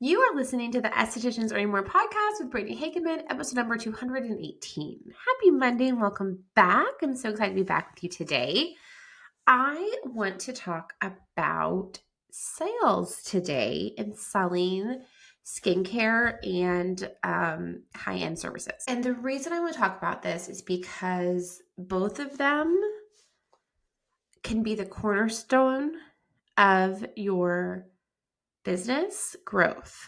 You are listening to the Estheticians Earning More podcast with Brittany Hageman, episode number 218. Happy Monday and welcome back. I'm so excited to be back with you today. I want to talk about sales today and selling skincare and high-end services. And the reason I want to talk about this is because both of them can be the cornerstone of your business growth.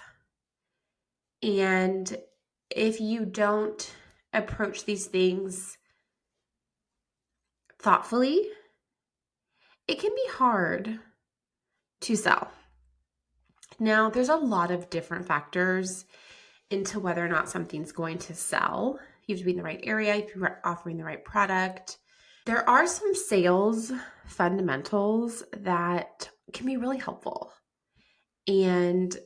And if you don't approach these things thoughtfully, it can be hard to sell. Now, there's a lot of different factors into whether or not something's going to sell. You have to be in the right area, if you're offering the right product. There are some sales fundamentals that can be really helpful and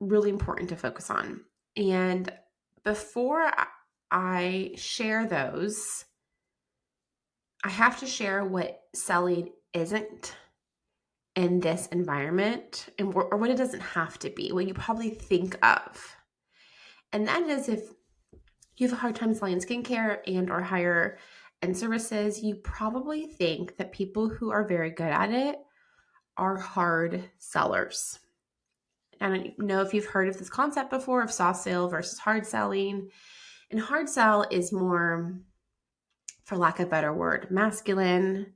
really important to focus on. And before I share those, I have to share what selling isn't in this environment or what it doesn't have to be, what you probably think of. And that is, if you have a hard time selling skincare and or higher end services, you probably think that people who are very good at it are hard sellers. I don't know if you've heard of this concept before of soft sale versus hard selling. And hard sell is more, for lack of a better word, masculine.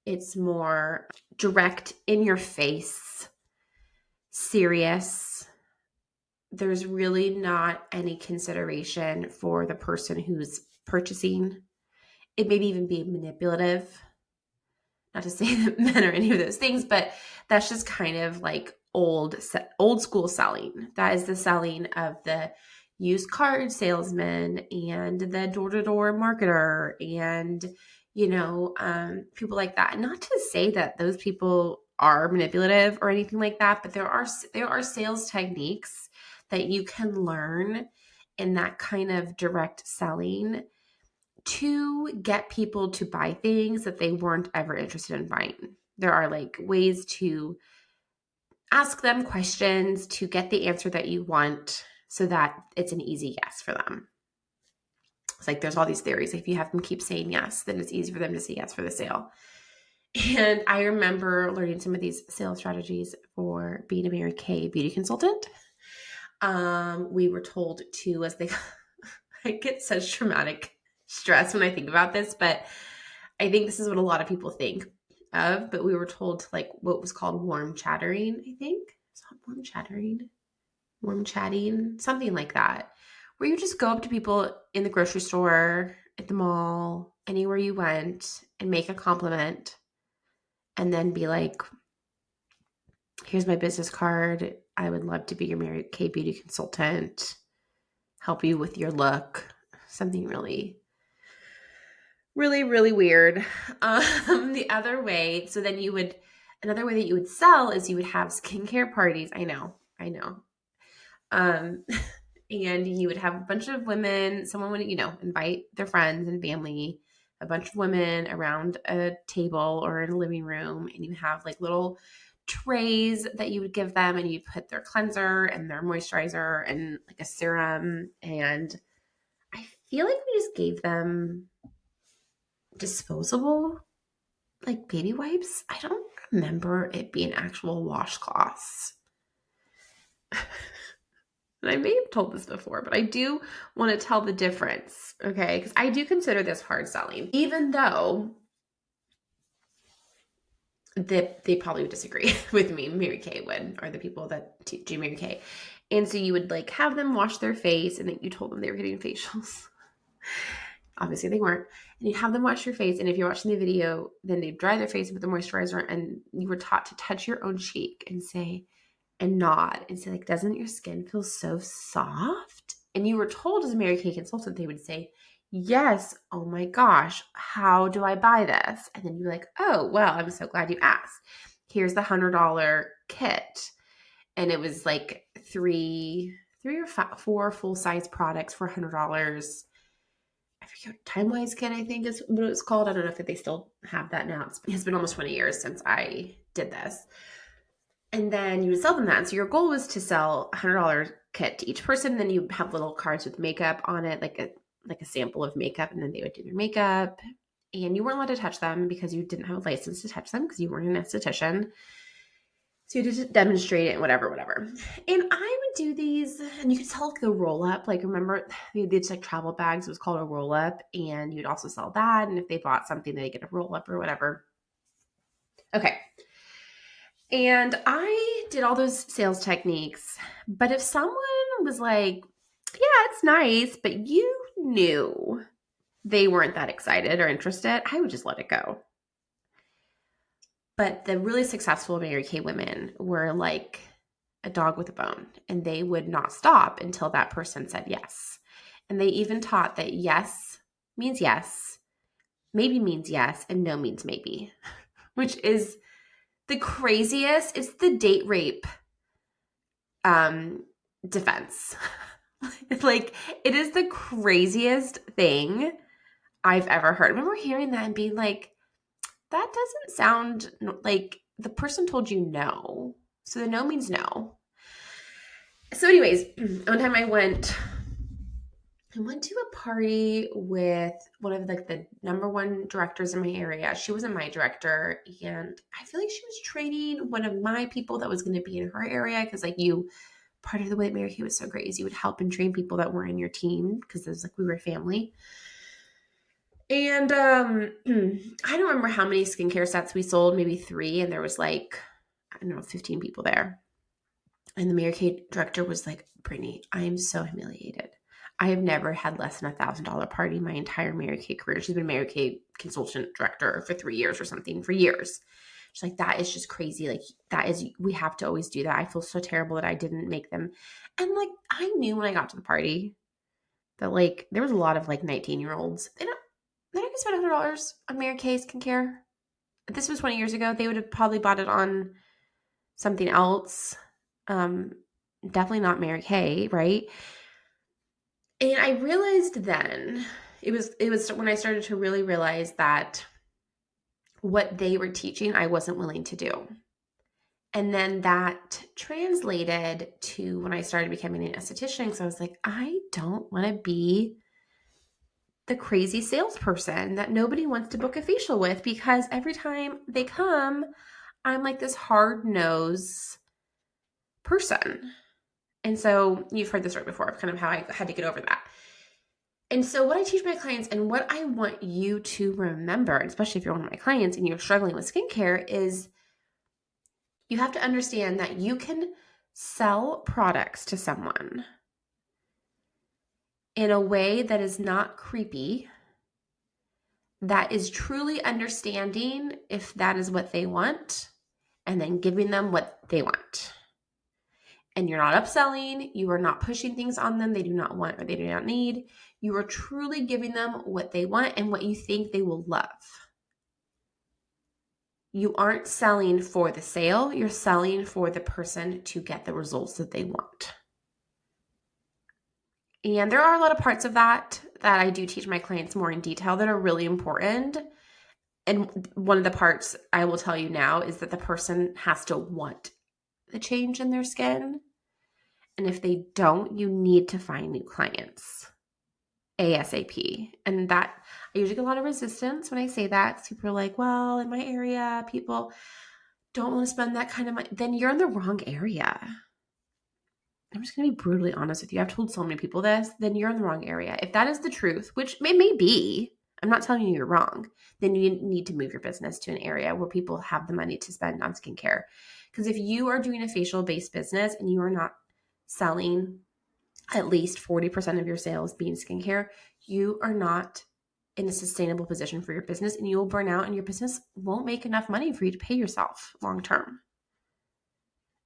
It's more direct, in your face, serious. There's really not any consideration for the person who's purchasing. It may even be manipulative. Not to say that men are any of those things, but that's just kind of like old school selling. That is the selling of the used card salesman and the door-to-door marketer and people like that. And not to say that those people are manipulative or anything like that, but there are sales techniques that you can learn in that kind of direct selling to get people to buy things that they weren't ever interested in buying. There are like ways to ask them questions to get the answer that you want so that it's an easy yes for them. It's like there's all these theories. If you have them keep saying yes, then it's easy for them to say yes for the sale. And I remember learning some of these sales strategies for being a Mary Kay beauty consultant. We were told to, I get such traumatic stress when I think about this, but I think this is what a lot of people think of. But we were told to like what was called warm chattering, I think. It's not warm chattering, warm chatting, something like that, where you just go up to people in the grocery store, at the mall, anywhere you went, and make a compliment, and then be like, here's my business card. I would love to be your Mary Kay beauty consultant, help you with your look. Something really, really, really weird. Another way that you would sell is you would have skincare parties. I know. And you would have a bunch of women, someone would, invite their friends and family, a bunch of women around a table or in a living room, and you have like little trays that you would give them, and you put their cleanser and their moisturizer and like a serum. And I feel like we just gave them disposable like baby wipes. I don't remember it being actual washcloths. And I may have told this before, but I do want to tell the difference, okay? Because I do consider this hard selling, even though they probably would disagree with me. Mary Kay would, or the people that do Mary Kay. And so you would like have them wash their face, and then you told them they were getting facials. Obviously they weren't. And you'd have them wash your face. And if you're watching the video, then they'd dry their face with the moisturizer, and you were taught to touch your own cheek and say, and nod and say, like, doesn't your skin feel so soft? And you were told as a Mary Kay consultant, they would say, yes, oh my gosh, how do I buy this? And then you're like, oh, well, I'm so glad you asked. Here's the $100 kit. And it was like three or four full-size products for $100. I forget what Time Wise Kit, I think is what it was called. I don't know if they still have that now. It's been almost 20 years since I did this. And then you would sell them that. So your goal was to sell a $100 kit to each person. Then you have little cards with makeup on it, like a sample of makeup, and then they would do their makeup. And you weren't allowed to touch them because you didn't have a license to touch them because you weren't an esthetician. So you just demonstrate it and whatever. And I would do these, and you could sell like the roll up. Like, remember, they did like travel bags. It was called a roll up. And you'd also sell that. And if they bought something, they get a roll up or whatever. Okay. And I did all those sales techniques. But if someone was like, yeah, it's nice, but you knew they weren't that excited or interested, I would just let it go. But the really successful Mary Kay women were like a dog with a bone, and they would not stop until that person said yes. And they even taught that yes means yes, maybe means yes, and no means maybe, which is the craziest. It's the date rape defense. Like, it is the craziest thing I've ever heard. I remember hearing that and being like, that doesn't sound like the person told you no. So the no means no. So anyways, one time I went to a party with one of like the number one directors in my area. She wasn't my director, and I feel like she was training one of my people that was going to be in her area, because like part of the way that Mary Kay was so great is you would help and train people that were in your team, because it was like we were a family. And I don't remember how many skincare sets we sold, maybe 3, and there was like, I don't know, 15 people there. And the Mary Kay director was like, Brittany, I am so humiliated. I have never had less than $1,000 party my entire Mary Kay career. She's been Mary Kay consultant director for 3 years or something, for years. She's like, that is just crazy. Like, we have to always do that. I feel so terrible that I didn't make them. And like, I knew when I got to the party that like, there was a lot of like 19-year-olds. They're not going to spend $100 on Mary Kay skincare. This was 20 years ago. They would have probably bought it on something else. Definitely not Mary Kay, right? And I realized then, it was when I started to really realize that what they were teaching, I wasn't willing to do. And then that translated to when I started becoming an esthetician, because I was like, I don't want to be the crazy salesperson that nobody wants to book a facial with, because every time they come, I'm like this hard-nosed person. And so you've heard this right before, kind of how I had to get over that. And so what I teach my clients, and what I want you to remember, especially if you're one of my clients and you're struggling with skincare, is you have to understand that you can sell products to someone in a way that is not creepy, that is truly understanding if that is what they want, and then giving them what they want. And you're not upselling, you are not pushing things on them they do not want or they do not need. You are truly giving them what they want and what you think they will love. You aren't selling for the sale, you're selling for the person to get the results that they want. And there are a lot of parts of that I do teach my clients more in detail that are really important. And one of the parts I will tell you now is that the person has to want the change in their skin. And if they don't, you need to find new clients ASAP. And that, I usually get a lot of resistance when I say that. People are like, well, in my area, people don't want to spend that kind of money. Then you're in the wrong area. I'm just going to be brutally honest with you. I've told so many people this. Then you're in the wrong area. If that is the truth, which may be, I'm not telling you you're wrong, then you need to move your business to an area where people have the money to spend on skincare. Because if you are doing a facial-based business and you are not selling at least 40% of your sales being skincare, you are not in a sustainable position for your business, and you will burn out and your business won't make enough money for you to pay yourself long term.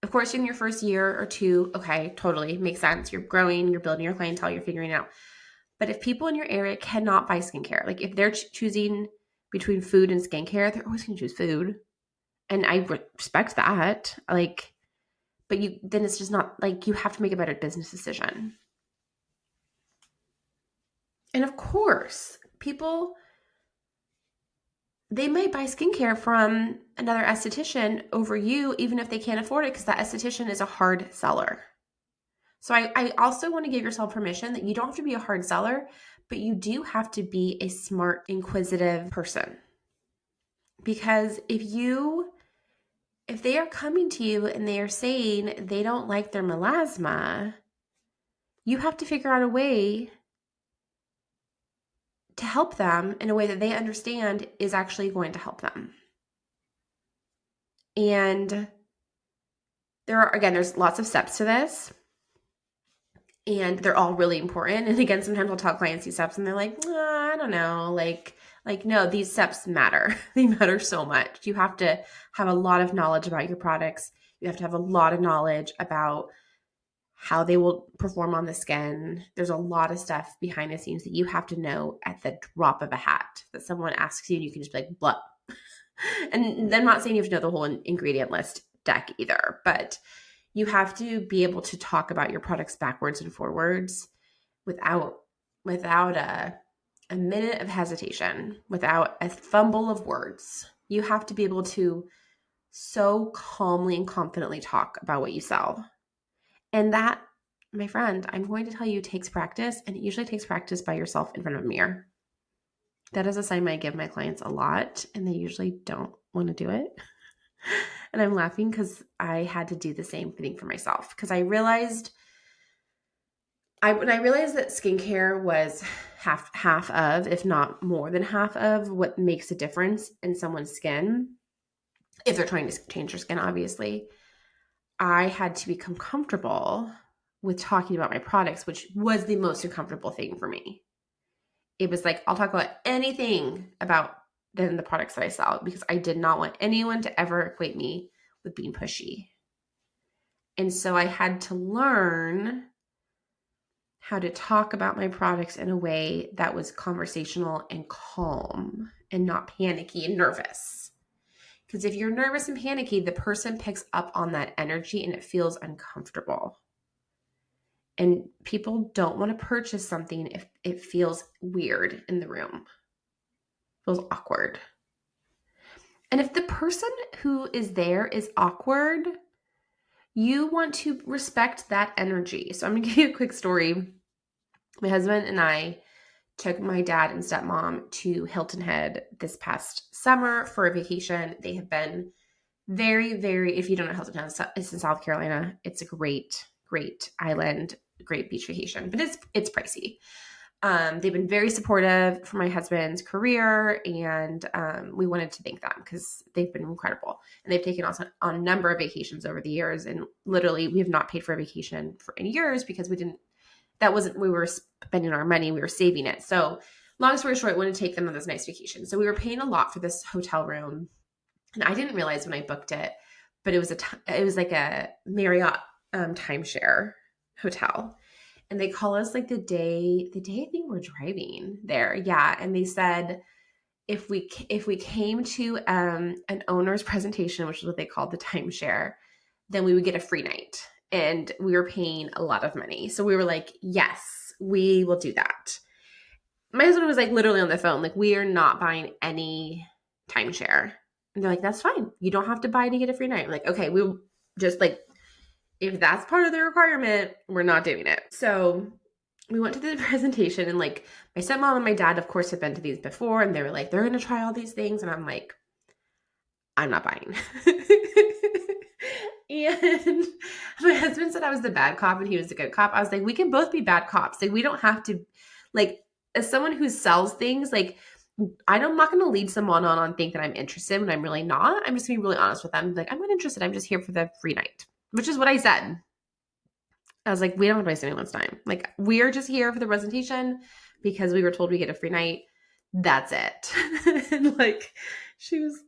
Of course, in your first year or 2, okay, totally makes sense. You're growing, you're building your clientele, you're figuring it out. But if people in your area cannot buy skincare, like if they're choosing between food and skincare, they're always going to choose food. And I respect that. Like, but then it's just not, like, you have to make a better business decision. And of course, people they might buy skincare from another esthetician over you, even if they can't afford it, because that esthetician is a hard seller. So I also want to give yourself permission that you don't have to be a hard seller, but you do have to be a smart, inquisitive person. Because if they are coming to you and they are saying they don't like their melasma, you have to figure out a way to help them in a way that they understand is actually going to help them. And there's lots of steps to this, and they're all really important. And again, sometimes I'll tell clients these steps and they're like, I don't know, like, no, these steps matter. They matter so much. You have to have a lot of knowledge about your products. You have to have a lot of knowledge about how they will perform on the skin. There's a lot of stuff behind the scenes that you have to know at the drop of a hat that someone asks you and you can just be like, blah. And I'm not saying you have to know the whole ingredient list deck either, but you have to be able to talk about your products backwards and forwards without a minute of hesitation, without a fumble of words. You have to be able to so calmly and confidently talk about what you sell. And that, my friend, I'm going to tell you, takes practice, and it usually takes practice by yourself in front of a mirror. That is a sign I give my clients a lot, and they usually don't want to do it. And I'm laughing because I had to do the same thing for myself, because I realized when I realized that skincare was half of, if not more than half of, what makes a difference in someone's skin, if they're trying to change their skin, obviously, I had to become comfortable with talking about my products, which was the most uncomfortable thing for me. It was like, I'll talk about anything about the products that I sell, because I did not want anyone to ever equate me with being pushy. And so I had to learn how to talk about my products in a way that was conversational and calm and not panicky and nervous. Because if you're nervous and panicky, the person picks up on that energy and it feels uncomfortable. And people don't want to purchase something if it feels weird in the room, feels awkward. And if the person who is there is awkward, you want to respect that energy. So I'm going to give you a quick story. My husband and I took my dad and stepmom to Hilton Head this past summer for a vacation. They have been very, very, if you don't know Hilton Head, it's in South Carolina. It's a great, great island, great beach vacation, but it's pricey. They've been very supportive for my husband's career, and we wanted to thank them because they've been incredible. And they've taken us on a number of vacations over the years, and literally we have not paid for a vacation for any years because we were spending our money, we were saving it. So long story short, I wanted to take them on this nice vacation. So we were paying a lot for this hotel room, and I didn't realize when I booked it, but it was like a Marriott timeshare hotel. And they call us like the day I think we're driving there. Yeah. And they said, if we came to an owner's presentation, which is what they called the timeshare, then we would get a free night. And we were paying a lot of money. So we were like, yes, we will do that. My husband was like literally on the phone, like, we are not buying any timeshare. And they're like, that's fine. You don't have to buy to get a free night. I'm like, okay, we'll just like, if that's part of the requirement, we're not doing it. So we went to the presentation, and like my stepmom and my dad, of course, had been to these before, and they were like, they're going to try all these things. And I'm like, I'm not buying. And my husband said I was the bad cop and he was the good cop. I was like, we can both be bad cops. Like, we don't have to, like, as someone who sells things, like, I'm not going to lead someone on think that I'm interested when I'm really not. I'm just going to be really honest with them. Like, I'm not interested. I'm just here for the free night, which is what I said. I was like, we don't want to waste anyone's time. Like, we are just here for the presentation because we were told we get a free night. That's it. And like,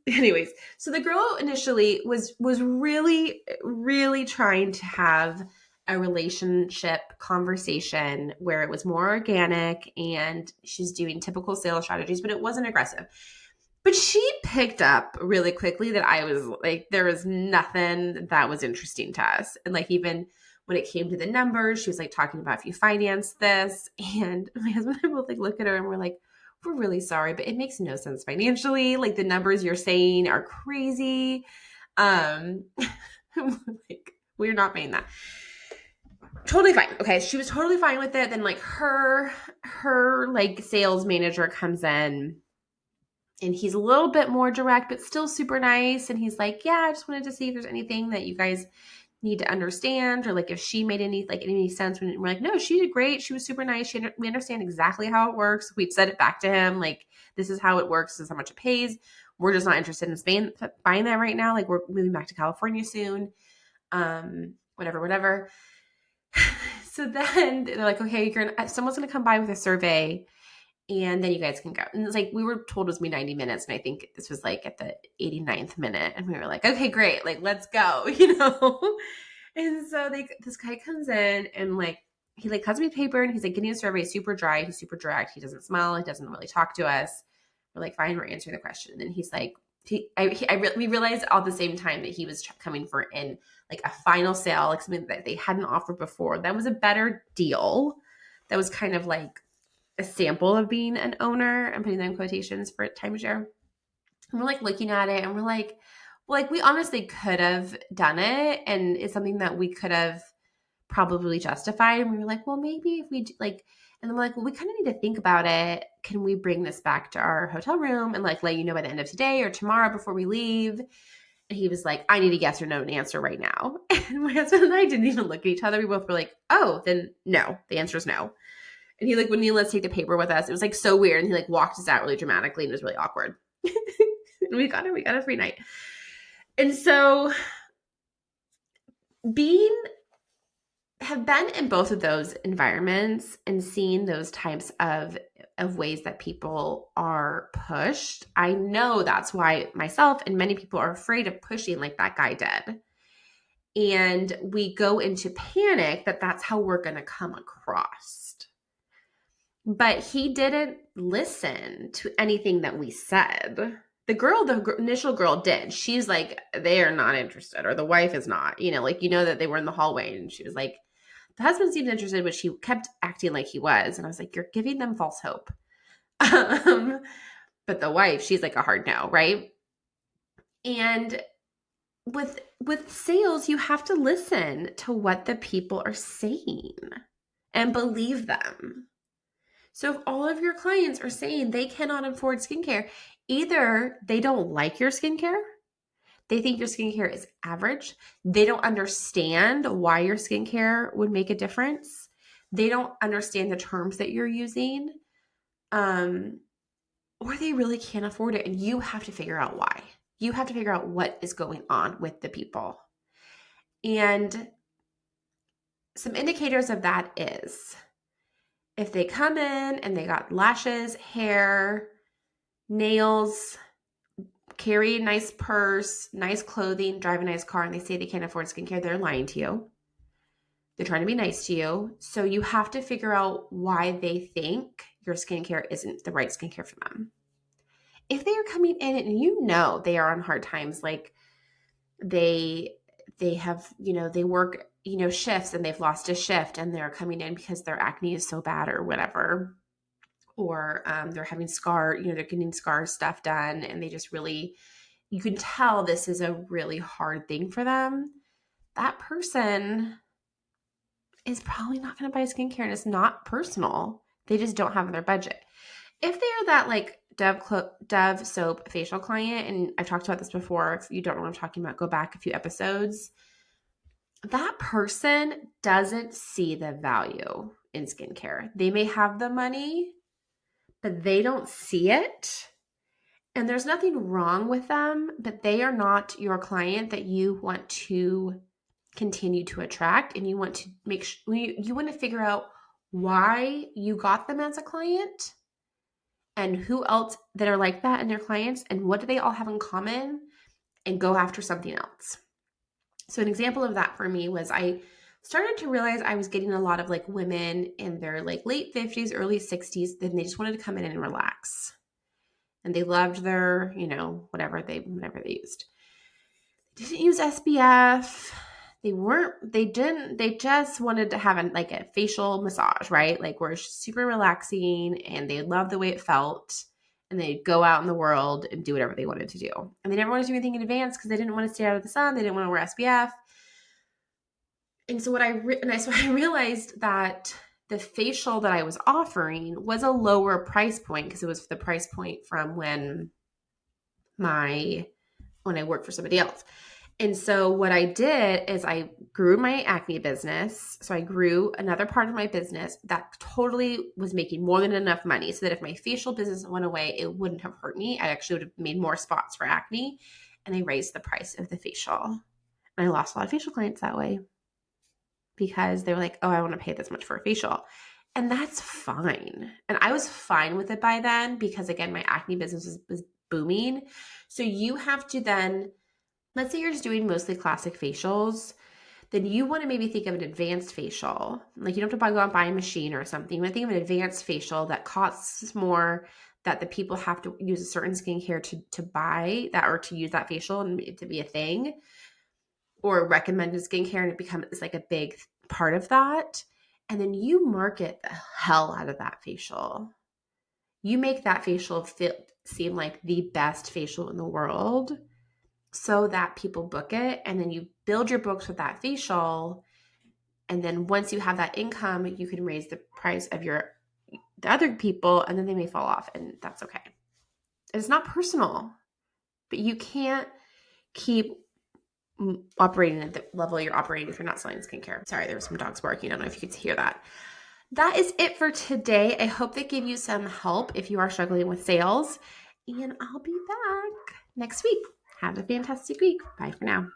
anyways. So the girl initially was really, really trying to have a relationship conversation where it was more organic, and she's doing typical sales strategies, but it wasn't aggressive. But she picked up really quickly that I was like, there was nothing that was interesting to us. And like, even when it came to the numbers, she was like talking about if you finance this, and my husband and I both like look at her and we're like, we're really sorry, but it makes no sense financially. Like the numbers you're saying are crazy. Like, we're not paying that. Totally fine. Okay. She was totally fine with it. Then like her like sales manager comes in and he's a little bit more direct, but still super nice. And he's like, yeah, I just wanted to see if there's anything that you guys need to understand, or like if she made any sense. When we're like, no, she did great. She was super nice. We understand exactly how it works. We've said it back to him. Like, this is how it works. This is how much it pays. We're just not interested in buying that right now. Like, we're moving back to California soon. Whatever. So then they're like, okay, someone's going to come by with a survey and then you guys can go. And it's like, we were told it was me 90 minutes. And I think this was like at the 89th minute. And we were like, okay, great. Like, let's go, And so this guy comes in and like, he like cuts me paper and he's like getting a survey, super dry. He's super direct. He doesn't smile. He doesn't really talk to us. We're like, fine, we're answering the question. And then he's like, we realized all at the same time that he was coming for like a final sale, like something that they hadn't offered before. That was a better deal. That was kind of like a sample of being an owner. I'm putting that in quotations for timeshare. And we're like looking at it and we're like, well, like we honestly could have done it. And it's something that we could have probably justified. And we were like, well, maybe if we like, and then we're like, well, we kind of need to think about it. Can we bring this back to our hotel room and like let you know by the end of today or tomorrow before we leave? And he was like, I need a yes or no answer right now. And my husband and I didn't even look at each other. We both were like, oh, then no. The answer is no. And he like, wouldn't let's take the paper with us. It was like so weird. And he like walked us out really dramatically and it was really awkward. And we got a free night. And so have been in both of those environments and seen those types of ways that people are pushed. I know that's why myself and many people are afraid of pushing like that guy did. And we go into panic that that's how we're going to come across. But he didn't listen to anything that we said. The initial girl did. She's like, they are not interested, or the wife is not, that they were in the hallway and she was like, the husband seemed interested, but she kept acting like he was. And I was like, you're giving them false hope. But the wife, she's like a hard no, right? And with sales, you have to listen to what the people are saying and believe them. So if all of your clients are saying they cannot afford skincare, either they don't like your skincare, they think your skincare is average, they don't understand why your skincare would make a difference, they don't understand the terms that you're using, or they really can't afford it. And you have to figure out why. You have to figure out what is going on with the people. And some indicators of that is if they come in and they got lashes, hair, nails, carry a nice purse, nice clothing, drive a nice car, and they say they can't afford skincare, they're lying to you. They're trying to be nice to you. So you have to figure out why they think your skincare isn't the right skincare for them. If they are coming in and they are on hard times, like they have, they work, shifts and they've lost a shift and they're coming in because their acne is so bad or whatever, or they're having they're getting scar stuff done and they just really, you can tell this is a really hard thing for them. That person is probably not going to buy skincare and it's not personal. They just don't have their budget. If they are that like Dove soap facial client, and I've talked about this before, if you don't know what I'm talking about, go back a few episodes. That person doesn't see the value in skincare. They may have the money, but they don't see it. And there's nothing wrong with them, but they are not your client that you want to continue to attract. And you want to make sure you want to figure out why you got them as a client and who else that are like that in their clients and what do they all have in common, and go after something else. So an example of that for me was I started to realize I was getting a lot of like women in their like late 50s, early 60s, then they just wanted to come in and relax. And they loved their, whatever they used. They didn't use SPF. They just wanted to have like a facial massage, right? Like where it's super relaxing and they loved the way it felt and they'd go out in the world and do whatever they wanted to do. And they never wanted to do anything in advance because they didn't want to stay out of the sun. They didn't want to wear SPF. And so I realized that the facial that I was offering was a lower price point because it was the price point from when I worked for somebody else. And so what I did is I grew my acne business. So I grew another part of my business that totally was making more than enough money so that if my facial business went away, it wouldn't have hurt me. I actually would have made more spots for acne. And I raised the price of the facial. And I lost a lot of facial clients that way because they were like, oh, I want to pay this much for a facial. And that's fine. And I was fine with it by then because, again, my acne business was booming. So you have to then, let's say you're just doing mostly classic facials, then you want to maybe think of an advanced facial. Like you don't have to go out and buy a machine or something. You want to think of an advanced facial that costs more, that the people have to use a certain skincare to buy that or to use that facial and it to be a thing, or recommended skincare and it becomes like a big part of that. And then you market the hell out of that facial. You make that facial seem like the best facial in the world so that people book it. And then you build your books with that facial. And then once you have that income, you can raise the price of the other people and then they may fall off and that's okay. It's not personal, but you can't keep operating at the level you're operating if you're not selling skincare. Sorry, there were some dogs barking. I don't know if you could hear that. That is it for today. I hope that gave you some help if you are struggling with sales. And I'll be back next week. Have a fantastic week. Bye for now.